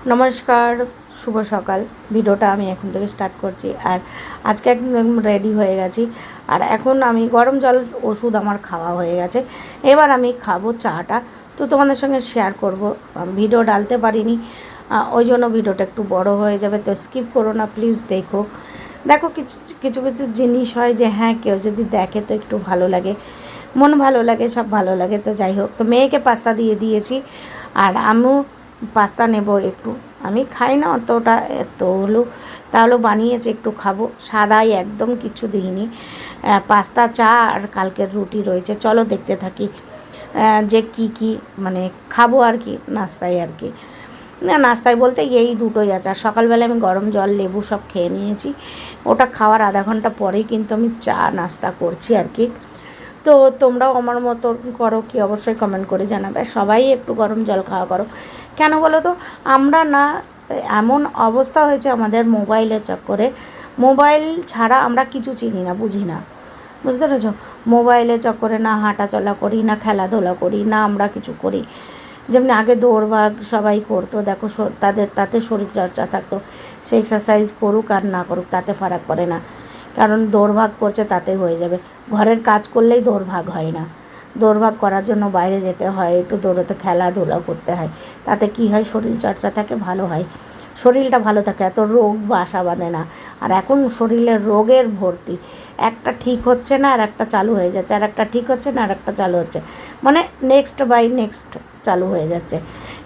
নমস্কার, শুভ সকাল। ভিডিওটা আমি এখন থেকে স্টার্ট করছি। আর আজকে একদম রেডি হয়ে গেছি। আর এখন আমি গরম জল ওষুধ আমার খাওয়া হয়ে গেছে। এবার আমি খাবো চাটা। তো তোমাদের সঙ্গে শেয়ার করব। ভিডিও ডালতে পারিনি, ওই জন্য ভিডিওটা একটু বড় হয়ে যাবে, তো স্কিপ করো না প্লিজ। দেখো দেখো কিছু কিছু কিছু জিনিস হয় যে হ্যাঁ, কেউ যদি দেখে তো একটু ভালো লাগে, মন ভালো লাগে, সব ভালো লাগে। তো যাই হোক, তো মেয়েকে পাস্তা দিয়ে দিয়েছি আর আমিও পাস্তা নেব একটু। আমি খাই না অতটা, এত হলো তাহলেও বানিয়েছে, একটু খাবো। সাদাই একদম কিছু দিইনি, পাস্তা, চা আর কালকের রুটি রয়েছে। চলো দেখতে থাকি যে কি কি মানে খাবো আর কি, নাস্তায় আর কি। না, নাস্তায় বলতে এই দুটোই আছে। আর সকালবেলা আমি গরম জল, লেবু সব খেয়ে নিয়েছি। ওটা খাওয়ার আধা ঘন্টা পরেই কিন্তু আমি চা নাস্তা করছি আর কি। তো তোমরাও আমার মতো করো কি, অবশ্যই কমেন্ট করে জানাবে। সবাই একটু গরম জল খাওয়া করো। কেন বলো তো, আমরা না, এমন অবস্থা হয়েছে আমাদের মোবাইলের চক্করে, মোবাইল ছাড়া আমরা কিছু চিনি না, বুঝি না, বুঝতে পেরেছো? মোবাইলের চক্করে না হাঁটা চলা করি, না খেলাধুলা করি, না আমরা কিছু করি। যেমনি আগে দৌড়ভাগ সবাই করতো, দেখো তাতে শরীরচর্চা থাকতো। সে এক্সারসাইজ করুক আর না করুক তাতে ফারাক পড়ে না, কারণ দৌড়ভাগ করছে তাতে হয়ে যাবে। ঘরের কাজ করলেই দৌড়ভাগ হয় না, দৌড়ভাগ করার জন্য বাইরে যেতে হয়, একটু দৌড়তে, খেলাধুলা করতে হয়। তাতে কি হয়, শরীরচর্চা থাকে, ভালো হয়, শরীরটা ভালো থাকে, এত রোগ বাসা বাঁধে না। আর এখন শরীরে রোগের ভর্তি, একটা ঠিক হচ্ছে না আর একটা চালু হয়ে যাচ্ছে, আর একটা ঠিক হচ্ছে না আর একটা চালু হচ্ছে, মানে নেক্সট বাই নেক্সট চালু হয়ে যাচ্ছে।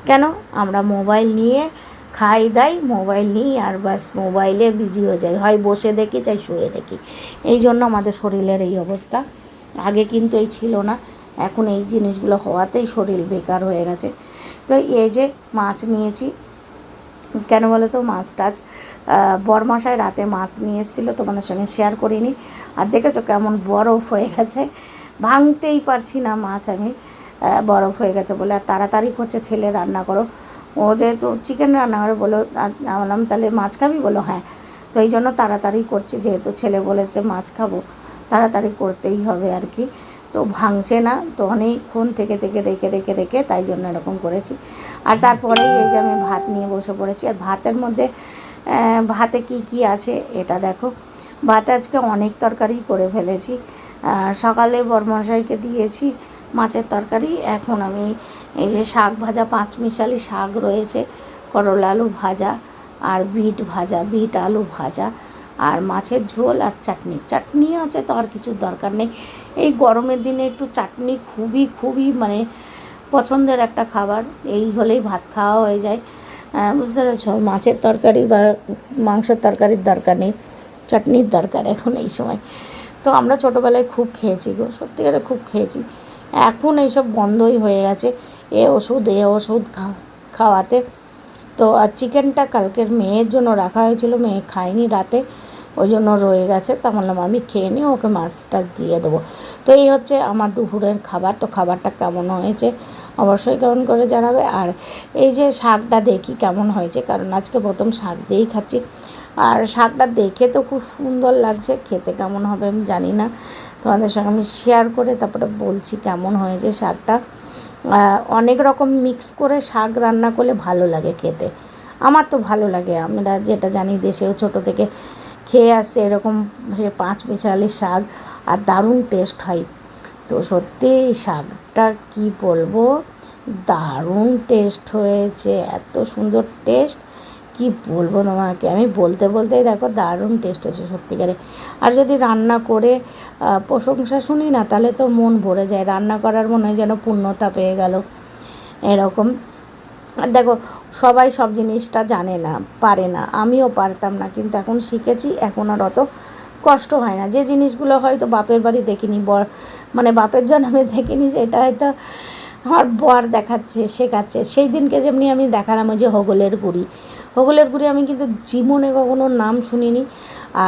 কেন? আমরা মোবাইল নিয়ে খাই দাই, মোবাইল নিই আর বাস মোবাইলে বিজি হয়ে যাই, হয় বসে দেখি চাই শুয়ে দেখি। এই জন্য আমাদের শরীরের এই অবস্থা। আগে কিন্তু এই ছিল না, এখন এই জিনিসগুলো হওয়াতেই শরীর বেকার হয়ে গেছে। তো এই যে মাছ নিয়েছি, কেন বলো তো, মাছ টাছ বরমশাই রাতে মাছ নিয়ে এসেছিলো, তোমাদের সঙ্গে শেয়ার করিনি। আর দেখেছো কেমন বরফ হয়ে গেছে, ভাঙতেই পারছি না মাছ আমি, বরফ হয়ে গেছে বলে। আর তাড়াতাড়ি করছে ছেলে, রান্না করো। ও যেহেতু চিকেন রান্না করে বলো, বললাম তাহলে মাছ খাবি, বলো হ্যাঁ। তো এই জন্য তাড়াতাড়ি করছি, যেহেতু ছেলে বলেছে মাছ খাবো, তাড়াতাড়ি করতেই হবে আর কি। তো ভাঙছে না, তো অনেকক্ষণ থেকে থেকে রেখে রেখে রেখে তাই জন্য এরকম করেছি। আর তারপরেই এই যে আমি ভাত নিয়ে বসে পড়েছি। আর ভাতের মধ্যে ভাতে কি কি আছে এটা দেখো। ভাতে আজকে অনেক তরকারি করে ফেলেছি। সকালে বরমশাইকে দিয়েছি মাছের তরকারি। এখন আমি এই যে শাক ভাজা, পাঁচমিশালি শাক রয়েছে, করলা আলু ভাজা আর বিট ভাজা, বিট আলু ভাজা, আর মাছের ঝোল আর চাটনি। চাটনি আছে তো আর কিছুর দরকার নেই। এই গরমের দিনে একটু চাটনি খুবই খুবই মানে পছন্দের একটা খাবার, এই হলেই ভাত খাওয়া হয়ে যায়। বুঝতে পেরেছ? মাছের তরকারি বা মাংসের তরকারির দরকার নেই, চাটনির দরকার এখন এই সময়। তো আমরা ছোটোবেলায় খুব খেয়েছি গো, সত্যিকারে খুব খেয়েছি। এখন এইসব বন্ধই হয়ে গেছে, এ ওষুধ খাওয়াতে। তো আর চিকেনটা কালকের মেয়ের জন্য রাখা হয়েছিল, মেয়ে খায়নি রাতে, ওই জন্য রয়ে গেছে। তা বললাম আমি খেয়ে নিই, ওকে মাছ টাছ দিয়ে দেবো। তো এই হচ্ছে আমার দুপুরের খাবার। তো খাবারটা কেমন হয়েছে অবশ্যই কেমন করে জানাবে। আর এই যে শাকটা দেখি কেমন হয়েছে, কারণ আজকে প্রথম শাক দিয়েই খাচ্ছি। আর শাকটা দেখে তো খুব সুন্দর লাগছে, খেতে কেমন হবে আমি জানি না, তোমাদের সঙ্গে আমি শেয়ার করে তারপরে বলছি কেমন হয়েছে শাকটা। অনেক রকম মিক্স করে শাক রান্না করলে ভালো লাগে খেতে, আমার তো ভালো লাগে। আমরা যেটা জানি, দেশেও ছোটো থেকে খেয়ে আসছে এরকম পাঁচমিশালি শাক, আর দারুণ টেস্ট হয়। তো সত্যি শাকটা কি বলবো, দারুণ টেস্ট হয়েছে, এত সুন্দর টেস্ট কি বলবো তোমাকে, আমি বলতে বলতেই দেখো দারুণ টেস্ট হয়েছে সত্যিকারে। আর যদি রান্না করে প্রশংসা শুনি না, তাহলে তো মন ভরে যায়, রান্না করার মনে হয় যেন পূর্ণতা পেয়ে গেল এরকম। আর দেখো, সবাই সব জিনিসটা জানে না, পারে না, আমিও পারতাম না, কিন্তু এখন শিখেছি, এখন আর অত কষ্ট হয় না। যে জিনিসগুলো হয়তো বাপের বাড়ি দেখিনি, মানে বাপের জন্মে দেখিনি, সেটা হয়তো আমার বর দেখাচ্ছে, শেখাচ্ছে। সেই দিনকে যেমনি আমি দেখালাম ওই যে হোগলের গুড়ি, হোগলের গুড়ি আমি কিন্তু জীবনে কখনো নাম শুনিনি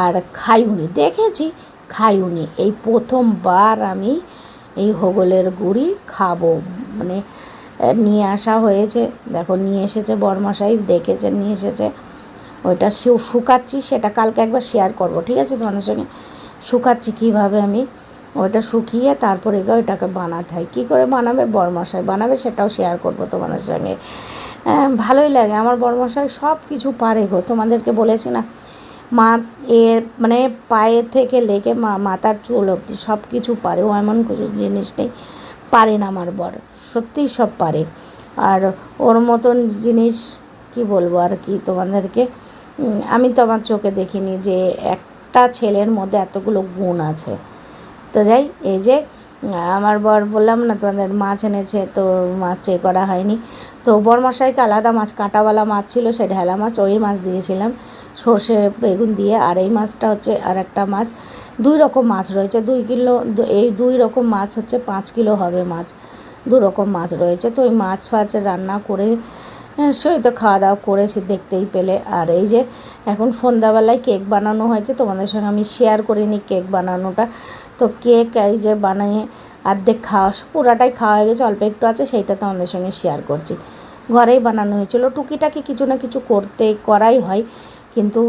আর খাইওনি, দেখেছি খাইওনি, এই প্রথমবার আমি এই হোগলের গুড়ি খাবো। মানে নিয়ে আসা হয়েছে, দেখো নিয়ে এসেছে বরমশাই, দেখেছে নিয়ে এসেছে। ওইটা শুকাচ্ছি, সেটা কালকে একবার শেয়ার করবো, ঠিক আছে তোমাদের সঙ্গে। শুকাচ্ছি কীভাবে আমি, ওইটা শুকিয়ে তারপরে ওইটাকে বানাতে হয়। কী করে বানাবে, বরমশাই বানাবে, সেটাও শেয়ার করবো তোমাদের সঙ্গে। ভালোই লাগে। আমার বড়মশাই সব কিছু পারে গো, তোমাদেরকে বলেছি না, মা এর মানে পায়ের থেকে লেগে মাথার চুল অবধি সব কিছু পারে, ও এমন কিছু জিনিস নেই পারে না আমার বর, সত্যিই সব পারে। আর ওর মতন জিনিস কি বলবো আর কি তোমাদেরকে, আমি তো আমার চোখে দেখিনি যে একটা ছেলের মধ্যে এতগুলো গুণ আছে। তো যাই, এই যে আমার বর বললাম না তোমাদের মাছ এনেছে, তো মাছ এ করা হয়নি, তো বরমশাইকে আলাদা মাছ, কাঁটাওয়ালা মাছ ছিল, সে ঢেলা মাছ, ওই মাছ দিয়েছিলাম সর্ষে বেগুন দিয়ে। আর এই মাছটা হচ্ছে আর একটা মাছ, 2 রকম মাছ রয়েছে, 2 কিলো, এই 2 রকম মাছ হচ্ছে 5 কিলো হবে মাছ, 2 রকম মাছ রয়েছে। তো ওই মাছ ফাছ রান্না করে সেই তো খাওয়া দাওয়া করেছি, দেখতেই পেলে। আর এই যে এখন সন্ধ্যাবেলায় কেক বানানো হয়েছে, তোমাদের সঙ্গে আমি শেয়ার করিনি কেক বানানোটা। তো কেক এই যে বানিয়ে অর্ধেক খাওয়া, পুরাটাই খাওয়া হয়ে গেছে, অল্প একটু আছে, সেইটা তোমাদের সঙ্গে শেয়ার করছি। ঘরেই বানানো হয়েছিল, টুকিটাকি কিছু না কিছু করাই হয়, কিন্তু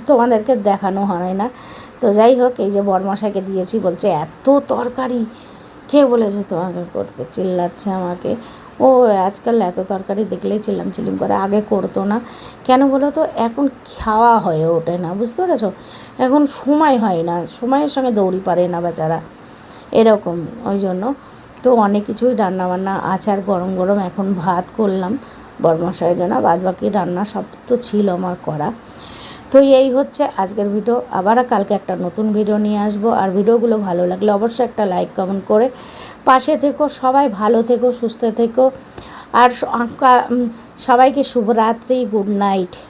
তোমাদেরকে দেখানো হয় না। তো যাই হোক, এই যে বরমশাইকে দিয়েছি, বলছে এত তরকারি কে বলেছে তোমাকে করতে, চিল্লাচ্ছে আমাকে। ও আজকাল এত তরকারি দেখলেই চিল্লিম করে, আগে করতো না। কেন বলো তো, এখন খাওয়া হয়ে ওঠে না, বুঝতে পেরেছো, এখন সময় হয় না, সময়ের সঙ্গে দৌড়ি পারে না বেচারা, এরকম, ওই জন্য। তো অনেক কিছুই রান্নাবান্না আছে, আর গরম গরম এখন ভাত করলাম বরমশাইয়ের জন্য, বাদ বাকি রান্না সব তো ছিল আমার করা। তো এই হচ্ছে আজকের ভিডিও, আবার কালকে একটা নতুন ভিডিও নিয়ে আসবো। আর ভিডিওগুলো ভালো লাগলে অবশ্যই একটা লাইক কমেন্ট করে পাশে থেকো, সবাই ভালো থেকো, সুস্থ থেকো, আর সবাইকে শুভরাত্রি, গুড নাইট।